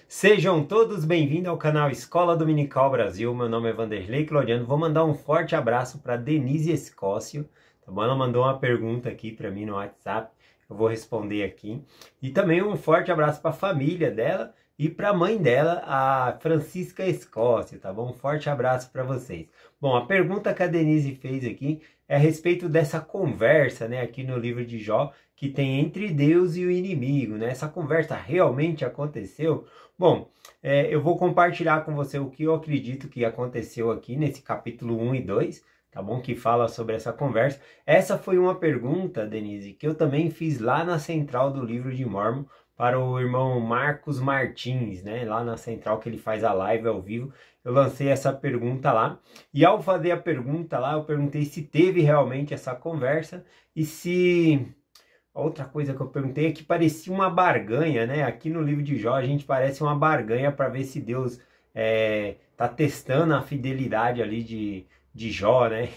Sejam todos bem-vindos ao canal Escola Dominical Brasil. Meu nome é Vanderlei Claudiano. Vou mandar um forte abraço para Denise Escócio. Tá bom? Ela mandou uma pergunta aqui para mim no WhatsApp. Eu vou responder aqui. E também um forte abraço para a família dela e para a mãe dela, a Francisca Escócio. Tá bom? Um forte abraço para vocês. Bom, a pergunta que a Denise fez aqui é a respeito dessa conversa, né, aqui no livro de Jó, que tem entre Deus e o inimigo, né? Essa conversa realmente aconteceu? Bom, eu vou compartilhar com você o que eu acredito que aconteceu aqui nesse capítulo 1 e 2, tá bom? Que fala sobre essa conversa. Essa foi uma pergunta, Denise, que eu também fiz lá na central do Livro de Mórmon para o irmão Marcos Martins, né? Lá na central que ele faz a live ao vivo. Eu lancei essa pergunta lá. E ao fazer a pergunta lá, eu perguntei se teve realmente essa conversa e se... Outra coisa que eu perguntei é que parecia uma barganha, né? Aqui no livro de Jó a gente parece uma barganha para ver se Deus tá testando a fidelidade ali de Jó, né?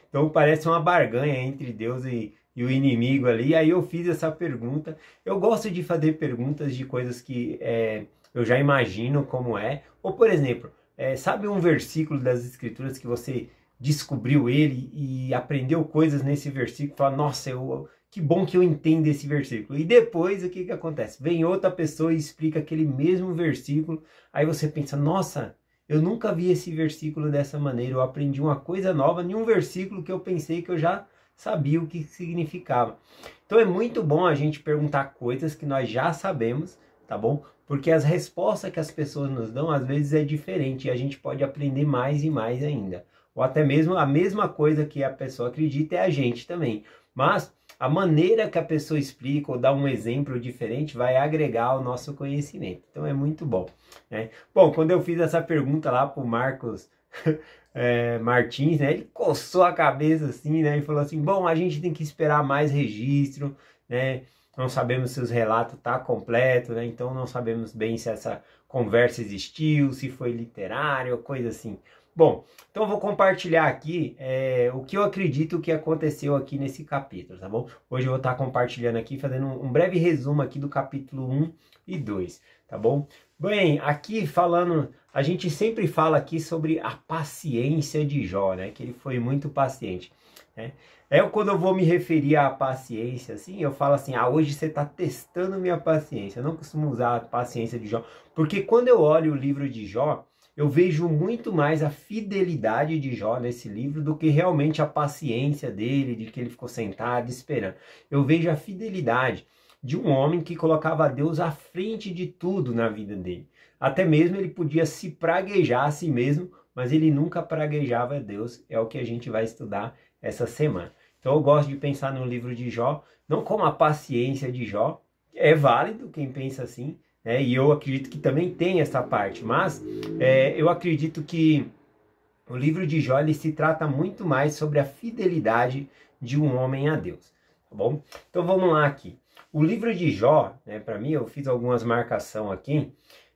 Então parece uma barganha entre Deus e o inimigo ali. Aí eu fiz essa pergunta. Eu gosto de fazer perguntas de coisas que eu já imagino como é. Ou, por exemplo, sabe um versículo das Escrituras que você descobriu ele e aprendeu coisas nesse versículo? Fala, nossa, que bom que eu entendo esse versículo. E depois, o que que acontece? Vem outra pessoa e explica aquele mesmo versículo. Aí você pensa, nossa, eu nunca vi esse versículo dessa maneira. Eu aprendi uma coisa nova em um versículo que eu pensei que eu já sabia o que significava. Então é muito bom a gente perguntar coisas que nós já sabemos, tá bom? Porque as respostas que as pessoas nos dão, às vezes, é diferente. E a gente pode aprender mais e mais ainda. Ou até mesmo a mesma coisa que a pessoa acredita é a gente também. Mas a maneira que a pessoa explica ou dá um exemplo diferente vai agregar ao nosso conhecimento. Então é muito bom, né? Bom, quando eu fiz essa pergunta lá para o Marcos Martins, né? Ele coçou a cabeça assim, né? E falou assim, bom, a gente tem que esperar mais registro, né? Não sabemos se os relatos tá completo, né? Então não sabemos bem se essa conversa existiu, se foi literário, coisa assim. Bom, então eu vou compartilhar aqui o que eu acredito que aconteceu aqui nesse capítulo, tá bom? Hoje eu vou estar compartilhando aqui, fazendo um breve resumo aqui do capítulo 1 e 2, tá bom? Bem, aqui falando, a gente sempre fala aqui sobre a paciência de Jó, né? Que ele foi muito paciente, né? Quando eu vou me referir à paciência, assim, eu falo assim, hoje você está testando minha paciência. Eu não costumo usar a paciência de Jó, porque quando eu olho o livro de Jó, eu vejo muito mais a fidelidade de Jó nesse livro do que realmente a paciência dele, de que ele ficou sentado esperando. Eu vejo a fidelidade de um homem que colocava Deus à frente de tudo na vida dele. Até mesmo ele podia se praguejar a si mesmo, mas ele nunca praguejava Deus. É o que a gente vai estudar essa semana. Então eu gosto de pensar no livro de Jó, não como a paciência de Jó. É válido quem pensa assim, e eu acredito que também tem essa parte, mas eu acredito que o livro de Jó ele se trata muito mais sobre a fidelidade de um homem a Deus, tá bom? Então vamos lá aqui. O livro de Jó, para mim, eu fiz algumas marcações aqui,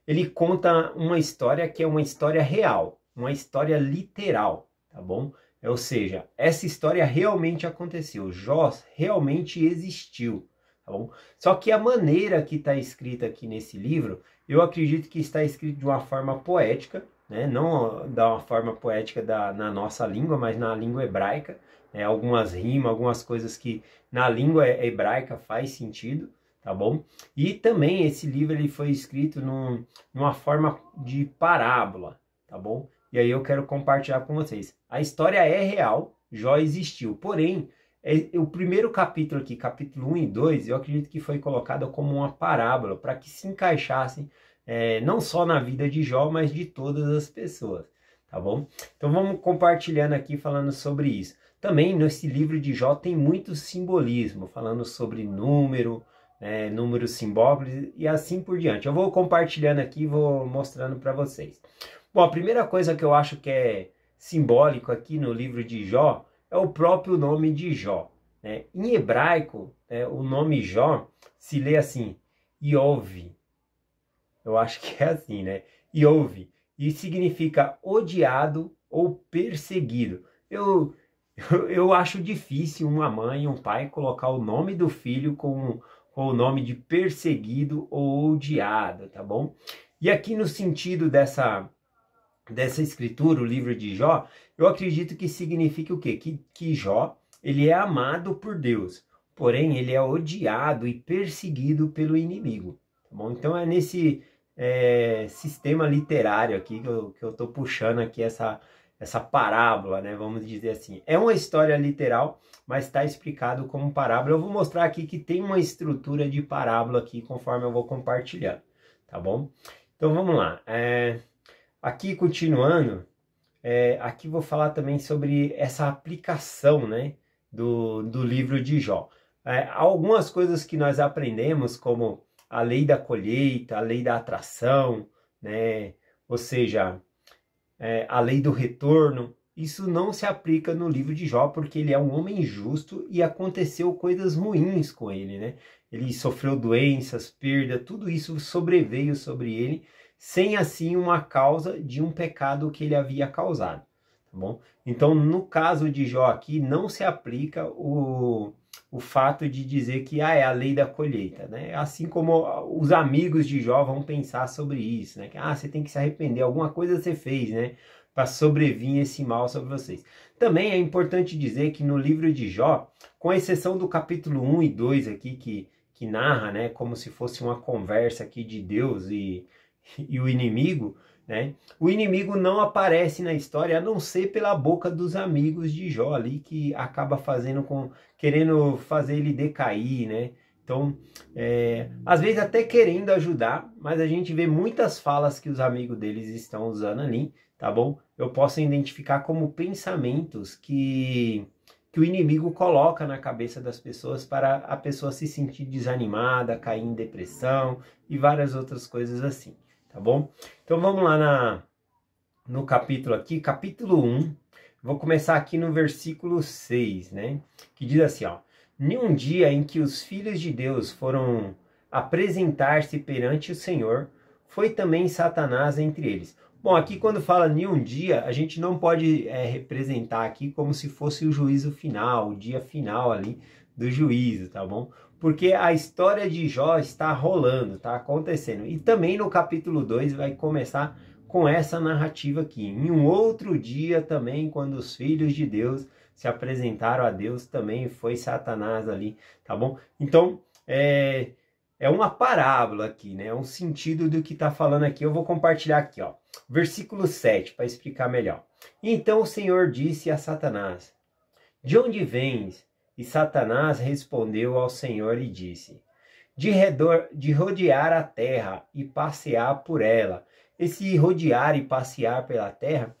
ele conta uma história que é uma história real, uma história literal, tá bom? Ou seja, essa história realmente aconteceu, Jó realmente existiu. Tá bom? Só que a maneira que está escrita aqui nesse livro, eu acredito que está escrito de uma forma poética, né? Não da uma forma poética na nossa língua, mas na língua hebraica, né? Algumas rimas, algumas coisas que na língua hebraica faz sentido, tá bom? E também esse livro ele foi escrito numa forma de parábola, tá bom? E aí eu quero compartilhar com vocês. A história é real, Jó existiu, porém o primeiro capítulo aqui, capítulo 1 e 2, eu acredito que foi colocado como uma parábola, para que se encaixasse não só na vida de Jó, mas de todas as pessoas, tá bom? Então vamos compartilhando aqui, falando sobre isso. Também nesse livro de Jó tem muito simbolismo, falando sobre números simbólicos e assim por diante. Eu vou compartilhando aqui e vou mostrando para vocês. Bom, a primeira coisa que eu acho que é simbólico aqui no livro de Jó é o próprio nome de Jó, né? Em hebraico, o nome Jó se lê assim, Iov. Eu acho que é assim, né? Iov. E significa odiado ou perseguido. Eu acho difícil uma mãe e um pai colocar o nome do filho com o nome de perseguido ou odiado, tá bom? E aqui no sentido dessa escritura, o livro de Jó, eu acredito que significa o quê? Que Jó, ele é amado por Deus, porém ele é odiado e perseguido pelo inimigo. Tá bom? Então é nesse sistema literário aqui que eu estou puxando aqui essa parábola, né? Vamos dizer assim. É uma história literal, mas está explicado como parábola. Eu vou mostrar aqui que tem uma estrutura de parábola aqui, conforme eu vou compartilhando, tá bom? Então vamos lá. Aqui continuando, aqui vou falar também sobre essa aplicação, né, do livro de Jó. Algumas coisas que nós aprendemos, como a lei da colheita, a lei da atração, né, ou seja, a lei do retorno, isso não se aplica no livro de Jó, porque ele é um homem justo e aconteceu coisas ruins com ele, né? Ele sofreu doenças, perda, tudo isso sobreveio sobre ele, sem assim uma causa de um pecado que ele havia causado, tá bom? Então, no caso de Jó aqui, não se aplica o fato de dizer que é a lei da colheita, né? Assim como os amigos de Jó vão pensar sobre isso, né? Que você tem que se arrepender, alguma coisa você fez, né? Para sobrevir esse mal sobre vocês. Também é importante dizer que no livro de Jó, com exceção do capítulo 1 e 2 aqui, que narra, né? Como se fosse uma conversa aqui de Deus e o inimigo, né? O inimigo não aparece na história, a não ser pela boca dos amigos de Jó ali, que acaba querendo fazer ele decair, né? Então, às vezes até querendo ajudar, mas a gente vê muitas falas que os amigos deles estão usando ali, tá bom? Eu posso identificar como pensamentos que o inimigo coloca na cabeça das pessoas para a pessoa se sentir desanimada, cair em depressão e várias outras coisas assim. Tá bom? Então vamos lá no capítulo aqui, capítulo 1, vou começar aqui no versículo 6, né? Que diz assim, ó: em um dia em que os filhos de Deus foram apresentar-se perante o Senhor, foi também Satanás entre eles. Bom, aqui quando fala em um dia, a gente não pode representar aqui como se fosse o juízo final, o dia final ali do juízo, tá bom? Porque a história de Jó está rolando, está acontecendo. E também no capítulo 2 vai começar com essa narrativa aqui. Em um outro dia também, quando os filhos de Deus se apresentaram a Deus, também foi Satanás ali, tá bom? Então, é uma parábola aqui, né? É um sentido do que está falando aqui. Eu vou compartilhar aqui, ó. Versículo 7, para explicar melhor. Então o Senhor disse a Satanás: de onde vens? E Satanás respondeu ao Senhor e disse: de rodear a terra e passear por ela. Esse rodear e passear pela terra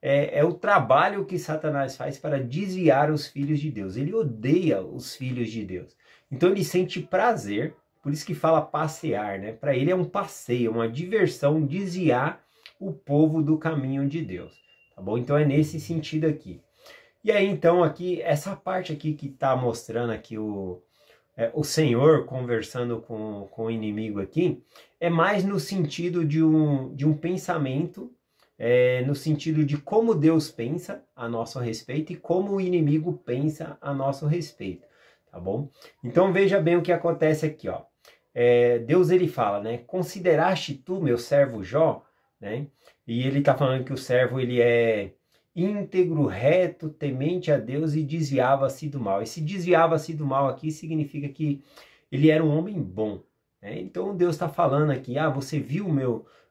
é o trabalho que Satanás faz para desviar os filhos de Deus. Ele odeia os filhos de Deus. Então ele sente prazer, por isso que fala passear, né? Para ele é um passeio, uma diversão, desviar o povo do caminho de Deus. Tá bom? Então é nesse sentido aqui. E aí, então, aqui, essa parte aqui que está mostrando aqui o Senhor conversando com o inimigo aqui, é mais no sentido de um pensamento, no sentido de como Deus pensa a nosso respeito e como o inimigo pensa a nosso respeito, tá bom? Então, veja bem o que acontece aqui, ó. Deus, ele fala, né? Consideraste tu, meu servo Jó, né? E ele está falando que o servo, ele é íntegro, reto, temente a Deus e desviava-se do mal. Esse desviava-se do mal aqui significa que ele era um homem bom, né? Então Deus está falando aqui, você viu o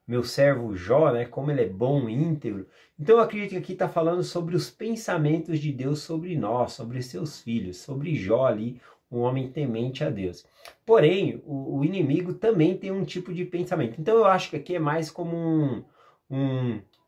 meu servo Jó, né? Como ele é bom, íntegro. Então eu acredito que aqui está falando sobre os pensamentos de Deus sobre nós, sobre seus filhos, sobre Jó ali, um homem temente a Deus. Porém, o inimigo também tem um tipo de pensamento. Então eu acho que aqui é mais como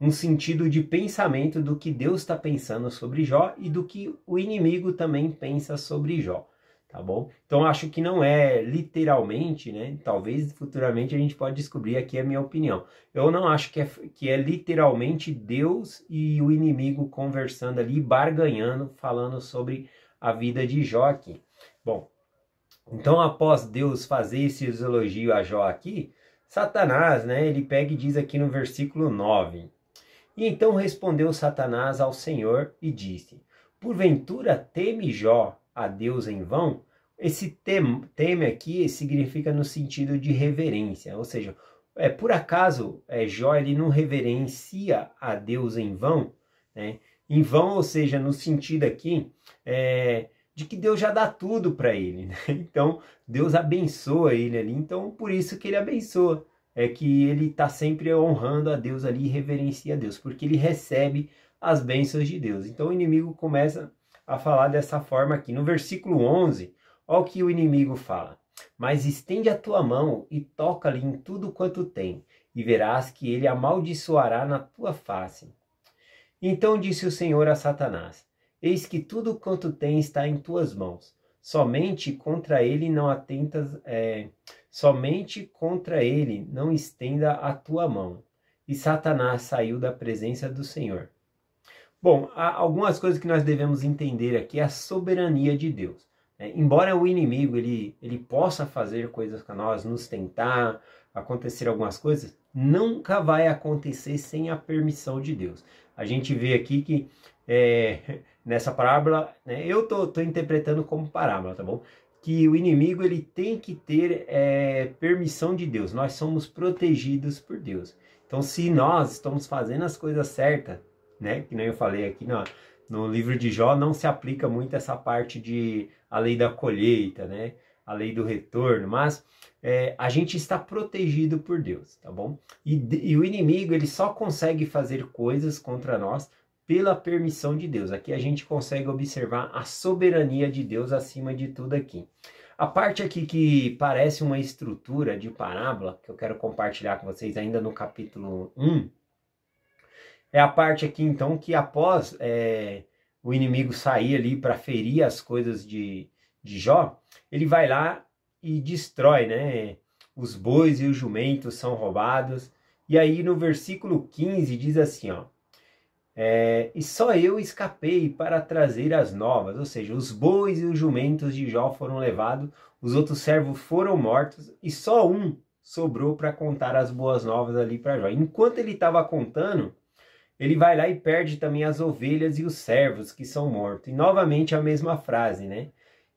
um sentido de pensamento do que Deus está pensando sobre Jó e do que o inimigo também pensa sobre Jó, tá bom? Então acho que não é literalmente, né? Talvez futuramente a gente pode descobrir, aqui a minha opinião. Eu não acho que é literalmente Deus e o inimigo conversando ali, barganhando, falando sobre a vida de Jó aqui. Bom, então após Deus fazer esse elogio a Jó aqui, Satanás, né, ele pega e diz aqui no versículo 9: e então respondeu Satanás ao Senhor e disse: porventura teme Jó a Deus em vão? Esse teme aqui significa no sentido de reverência, ou seja, por acaso Jó ele não reverencia a Deus em vão, né? Em vão, ou seja, no sentido aqui de que Deus já dá tudo para ele, né? Então Deus abençoa ele ali, então por isso que ele abençoa, é que ele está sempre honrando a Deus ali e reverencia a Deus, porque ele recebe as bênçãos de Deus. Então o inimigo começa a falar dessa forma aqui. No versículo 11, olha o que o inimigo fala: mas estende a tua mão e toca-lhe em tudo quanto tem, e verás que ele amaldiçoará na tua face. Então disse o Senhor a Satanás: eis que tudo quanto tem está em tuas mãos, somente contra ele não estenda a tua mão. E Satanás saiu da presença do Senhor. Bom, há algumas coisas que nós devemos entender aqui: a soberania de Deus. Embora o inimigo ele possa fazer coisas com nós, nos tentar, acontecer algumas coisas, nunca vai acontecer sem a permissão de Deus. A gente vê aqui que nessa parábola, né, eu tô interpretando como parábola, tá bom? Que o inimigo ele tem que ter permissão de Deus. Nós somos protegidos por Deus. Então, se nós estamos fazendo as coisas certas, né, que nem eu falei aqui no livro de Jó, não se aplica muito essa parte de a lei da colheita, né, a lei do retorno, mas a gente está protegido por Deus, tá bom? E o inimigo ele só consegue fazer coisas contra nós pela permissão de Deus. Aqui a gente consegue observar a soberania de Deus acima de tudo aqui. A parte aqui que parece uma estrutura de parábola, que eu quero compartilhar com vocês ainda no capítulo 1, é a parte aqui então que após o inimigo sair ali para ferir as coisas de Jó, ele vai lá e destrói, né? Os bois e os jumentos são roubados. E aí no versículo 15 diz assim, ó: e só eu escapei para trazer as novas. Ou seja, os bois e os jumentos de Jó foram levados, os outros servos foram mortos e só um sobrou para contar as boas novas ali para Jó. Enquanto ele estava contando, ele vai lá e perde também as ovelhas e os servos que são mortos. E novamente a mesma frase, né?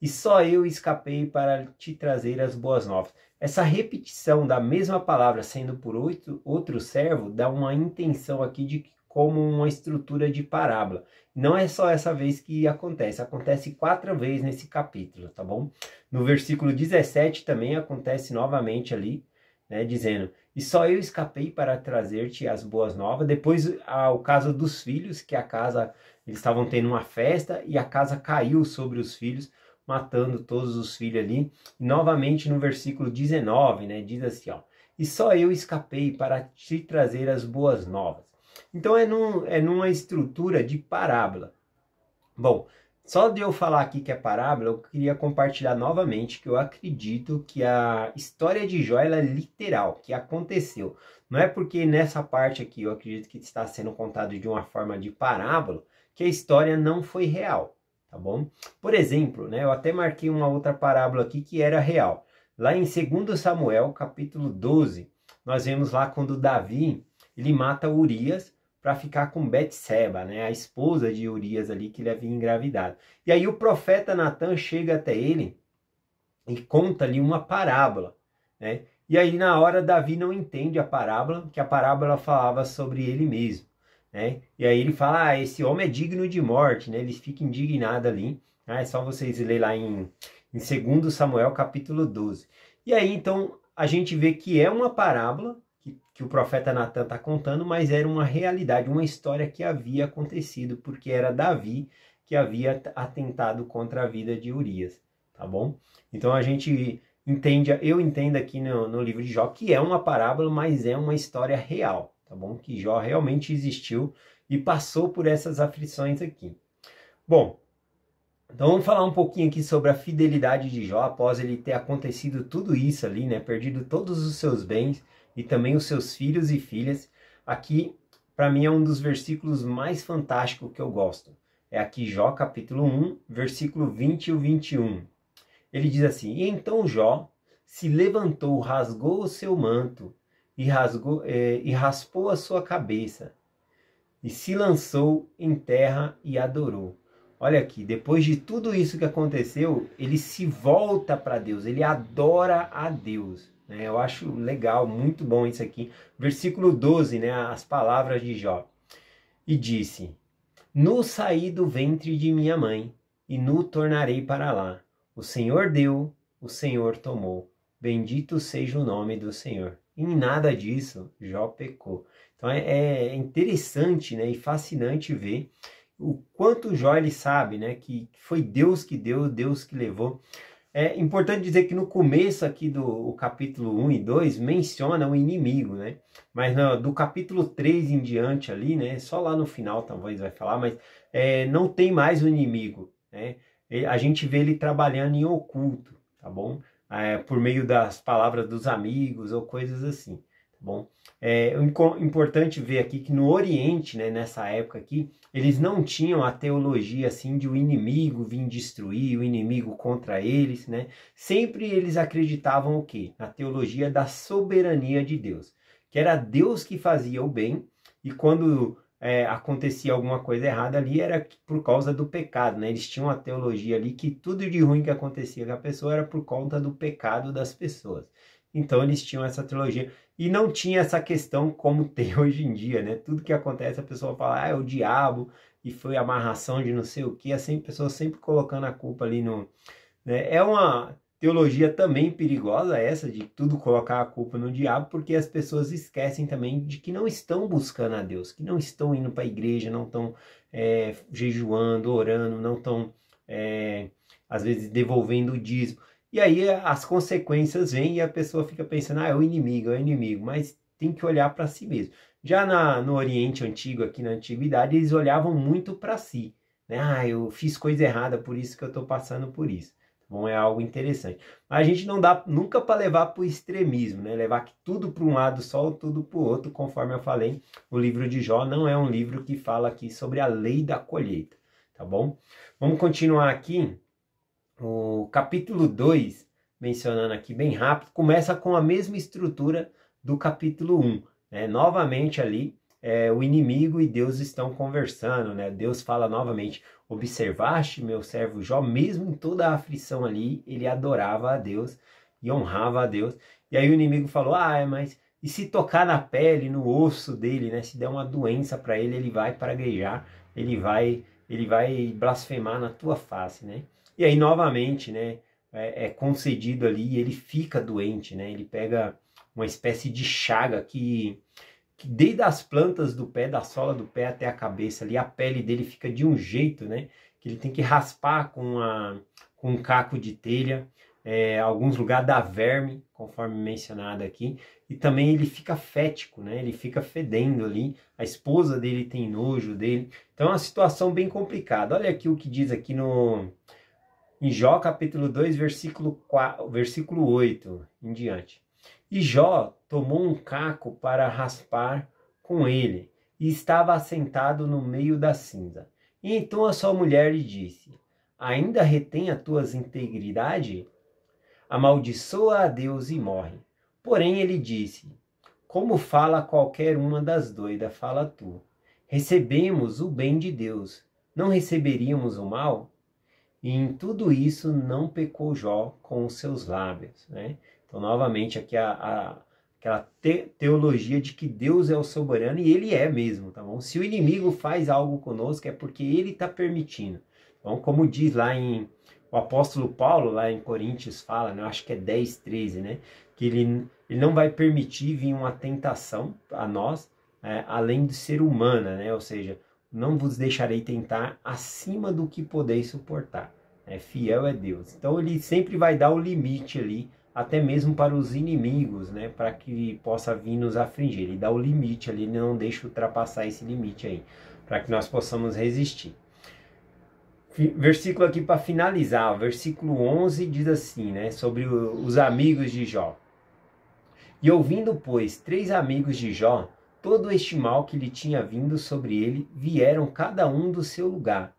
E só eu escapei para te trazer as boas novas. Essa repetição da mesma palavra sendo por outro servo dá uma intenção aqui de como uma estrutura de parábola. Não é só essa vez que acontece 4 vezes nesse capítulo, tá bom? No versículo 17 também acontece novamente ali, né, dizendo: e só eu escapei para trazer-te as boas novas. Depois o caso dos filhos, que eles estavam tendo uma festa e a casa caiu sobre os filhos, matando todos os filhos ali. E novamente no versículo 19, né, diz assim, ó: e só eu escapei para te trazer as boas novas. Então é numa estrutura de parábola. Bom, só de eu falar aqui que é parábola, eu queria compartilhar novamente que eu acredito que a história de Jó ela é literal, que aconteceu. Não é porque nessa parte aqui eu acredito que está sendo contado de uma forma de parábola que a história não foi real, tá bom? Por exemplo, né, eu até marquei uma outra parábola aqui que era real. Lá em 2 Samuel, capítulo 12, nós vemos lá quando Davi ele mata Urias para ficar com Betseba, né, a esposa de Urias ali que ele havia engravidado. E aí o profeta Natan chega até ele e conta ali uma parábola, né? E aí na hora Davi não entende a parábola, que a parábola falava sobre ele mesmo, né? E aí ele fala: esse homem é digno de morte, né? Ele fica indignado ali. É só vocês lerem lá em 2 Samuel capítulo 12. E aí então a gente vê que é uma parábola que o profeta Natan está contando, mas era uma realidade, uma história que havia acontecido, porque era Davi que havia atentado contra a vida de Urias, tá bom? Então a gente entende, eu entendo aqui no livro de Jó que é uma parábola, mas é uma história real, tá bom? Que Jó realmente existiu e passou por essas aflições aqui. Bom, então vamos falar um pouquinho aqui sobre a fidelidade de Jó após ele ter acontecido tudo isso ali, né? Perdido todos os seus bens e também os seus filhos e filhas. Aqui, para mim, é um dos versículos mais fantásticos que eu gosto. É aqui Jó, capítulo 1, versículo 20 e 21. Ele diz assim: e então Jó se levantou, rasgou o seu manto e raspou a sua cabeça e se lançou em terra e adorou. Olha aqui, depois de tudo isso que aconteceu, ele se volta para Deus, ele adora a Deus. né? Eu acho legal, muito bom isso aqui. Versículo 12, né? As palavras de Jó. E disse: Nu saí do ventre de minha mãe, e nu tornarei para lá. O Senhor deu, o Senhor tomou. Bendito seja o nome do Senhor. Em nada disso, Jó pecou. Então é interessante, né, e fascinante ver o quanto Jó ele sabe, né, que foi Deus que deu, Deus que levou. É importante dizer que no começo aqui do capítulo 1 e 2 menciona o inimigo, né? Mas do capítulo 3 em diante ali, né? Só lá no final talvez vai falar, mas não tem mais o inimigo, né? A gente vê ele trabalhando em oculto, tá bom? Por meio das palavras dos amigos ou coisas assim, tá bom? É importante ver aqui que no Oriente, né, nessa época aqui, eles não tinham a teologia assim de o inimigo vir destruir, o inimigo contra eles, né? Sempre eles acreditavam o quê? Na teologia da soberania de Deus, que era Deus que fazia o bem e quando acontecia alguma coisa errada ali era por causa do pecado, né? Eles tinham a teologia ali que tudo de ruim que acontecia com a pessoa era por conta do pecado das pessoas. Então eles tinham essa teologia. E não tinha essa questão como tem hoje em dia, né? Tudo que acontece a pessoa fala, é o diabo e foi amarração de não sei o que, assim, a pessoa sempre colocando a culpa ali no... Né? É uma teologia também perigosa essa, de tudo colocar a culpa no diabo, porque as pessoas esquecem também de que não estão buscando a Deus, que não estão indo para a igreja, não estão jejuando, orando, não estão, às vezes, devolvendo o dízimo. E aí as consequências vêm e a pessoa fica pensando, é o inimigo, mas tem que olhar para si mesmo. Já no Oriente Antigo, aqui na Antiguidade, eles olhavam muito para si, né? Eu fiz coisa errada, por isso que eu estou passando por isso. Bom, é algo interessante. Mas a gente não dá nunca para levar para o extremismo, né? Levar tudo para um lado só ou tudo para o outro, conforme eu falei. O livro de Jó não é um livro que fala aqui sobre a lei da colheita, tá bom? Vamos continuar aqui. O capítulo 2, mencionando aqui bem rápido, começa com a mesma estrutura do capítulo 1. Né? Novamente ali, o inimigo e Deus estão conversando. Né? Deus fala novamente, observaste meu servo Jó, mesmo em toda a aflição ali, ele adorava a Deus e honrava a Deus. E aí o inimigo falou, mas e se tocar na pele, no osso dele, né? Se der uma doença para ele, ele vai praguejar, ele vai blasfemar na tua face, né? E aí, novamente, né, é concedido ali e ele fica doente, né? Ele pega uma espécie de chaga que desde as plantas do pé, da sola do pé até a cabeça ali, a pele dele fica de um jeito, né? Que ele tem que raspar com um caco de telha, alguns lugares dá verme, conforme mencionado aqui, e também ele fica fético, né? Ele fica fedendo ali, a esposa dele tem nojo dele, então é uma situação bem complicada. Olha aqui o que diz aqui em Jó capítulo 2, versículo 8 em diante. E Jó tomou um caco para raspar com ele, e estava assentado no meio da cinza. E então a sua mulher lhe disse, ainda retém a tua integridade? Amaldiçoa a Deus e morre. Porém ele disse, como fala qualquer uma das doidas, fala tu. Recebemos o bem de Deus, não receberíamos o mal? E em tudo isso não pecou Jó com os seus lábios, né? Então, novamente, aqui aquela teologia de que Deus é o soberano e ele é mesmo, tá bom? Se o inimigo faz algo conosco é porque ele está permitindo. Então, como diz lá o apóstolo Paulo, lá em Coríntios, fala, né? Eu acho que é 10, 13, né? Que ele não vai permitir vir uma tentação a nós, além de ser humana, né? Ou seja, não vos deixarei tentar acima do que podeis suportar. Fiel é Deus. Então ele sempre vai dar o limite ali, até mesmo para os inimigos, né? Para que possa vir nos afligir. Ele dá o limite ali, ele não deixa ultrapassar esse limite aí, para que nós possamos resistir. Versículo aqui para finalizar, o versículo 11 diz assim, né? Sobre os amigos de Jó. E ouvindo, pois, 3 amigos de Jó, todo este mal que lhe tinha vindo sobre ele, vieram cada um do seu lugar,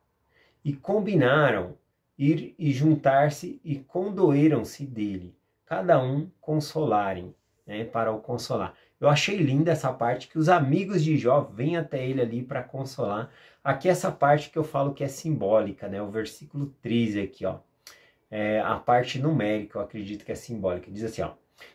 e combinaram ir e juntar-se, e condoeram-se dele, cada um consolarem, né, para o consolar. Eu achei linda essa parte, que os amigos de Jó vêm até ele ali para consolar. Aqui essa parte que eu falo que é simbólica, né, o versículo 13 aqui, ó. A parte numérica, eu acredito que é simbólica, diz assim, ó.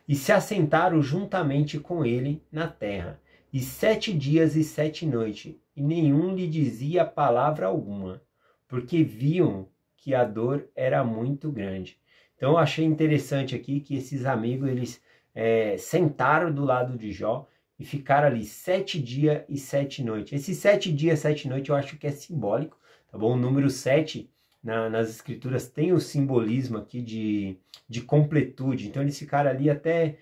e se assentaram juntamente com ele na terra. E 7 dias e 7 noites, e nenhum lhe dizia palavra alguma, porque viam que a dor era muito grande. Então eu achei interessante aqui que esses amigos, eles sentaram do lado de Jó e ficaram ali 7 dias e 7 noites. Esses 7 dias e 7 noites eu acho que é simbólico, tá bom? O número 7 nas escrituras tem o simbolismo aqui de completude. Então eles ficaram ali até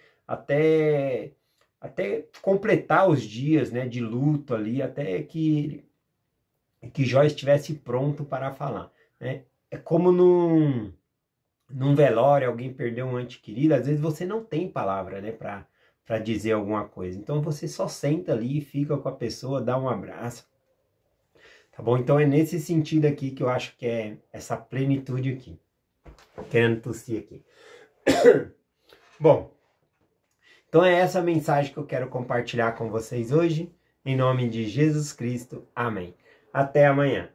completar os dias, né, de luto ali, até que Jó estivesse pronto para falar, né? É como num velório, alguém perdeu um ente querido, às vezes você não tem palavra, né, para dizer alguma coisa. Então você só senta ali, fica com a pessoa, dá um abraço, tá bom? Então é nesse sentido aqui que eu acho que é essa plenitude aqui. Querendo tossir aqui. Bom, então é essa mensagem que eu quero compartilhar com vocês hoje. Em nome de Jesus Cristo. Amém. Até amanhã.